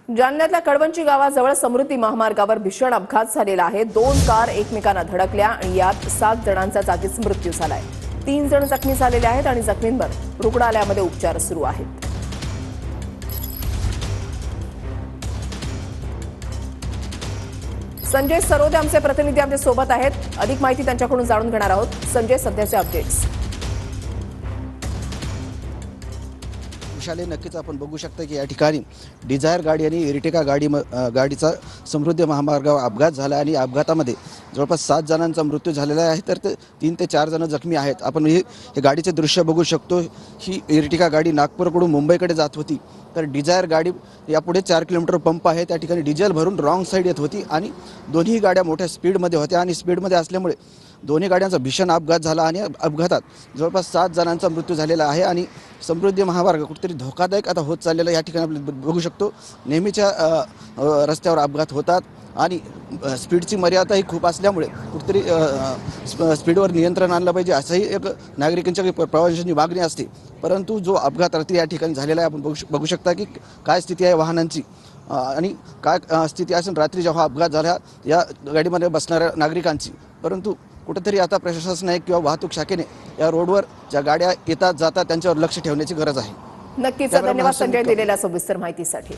जालन्यातल्या कडवंची गावाजवळ समृद्धी महामार्गावर भीषण अपघात झालेला आहे। 2 कार एकमेकांना धडकल्या आणि यात 7 जणांचा जागीच मृत्यू झालाय। 3 जण जखमी झालेले आहेत आणि जखमींवर रुग्णालयामध्ये उपचार सुरू आहेत। संजय सरोदे आमचे प्रतिनिधी आमच्या सोबत आहेत। अधिक माहिती त्यांच्याकडून जाणून घेणार आहोत। संजय, सध्याचे अपडेट्स। विशाले, नक्कीच आपण बघू शकता की या ठिकाणी डिझायर गाडी आणि इरिटिका गाडीचा समृद्धी महामार्गावर अपघात झाला आणि अपघातामध्ये जवळपास 7 जणांचा मृत्यू झालेला आहे, तर 3 ते 4 जण जखमी आहेत। आपण हे गाडीचे दृश्य बघू शकतो। ही इरिटिका गाडी नागपूरकडून मुंबईकडे जात होती, तर डिझायर गाडी यापुढे 4 किलोमीटर पंप आहे त्या ठिकाणी डिझेल भरून रॉंग साईड येत होती आणि दोन्ही गाड्या मोठ्या स्पीडमध्ये होत्या आणि स्पीडमध्ये असल्यामुळे दोन्ही गाड्यांचा भीषण अपघात झाला आणि अपघातात जवळपास 7 जणांचा मृत्यू झालेला आहे आणि समृद्धी महामार्ग कुठेतरी धोकादायक आता होत चाललेला या ठिकाणी आपण बघू शकतो। नेहमीच्या रस्त्यावर अपघात होतात आणि स्पीडची मर्यादाही खूप असल्यामुळे कुठेतरी स्पीडवर नियंत्रण आणलं पाहिजे असंही एक नागरिकांच्या प्रवाशांची मागणी असते। परंतु जो अपघात रात्री या ठिकाणी झालेला आहे आपण बघू शकता की काय स्थिती आहे वाहनांची आणि काय स्थिती असेल रात्री जेव्हा अपघात झाला या गाडीमध्ये बसणाऱ्या नागरिकांची। परंतु कुठेतरी आता प्रशासनाने किंवा वाहतूक शाखेने या रोडवर ज्या गाड्या येतात जातात त्यांच्यावर लक्ष ठेवण्याची गरज आहे। नक्कीच, धन्यवाद संजय दिलेल्या सविस्तर माहितीसाठी।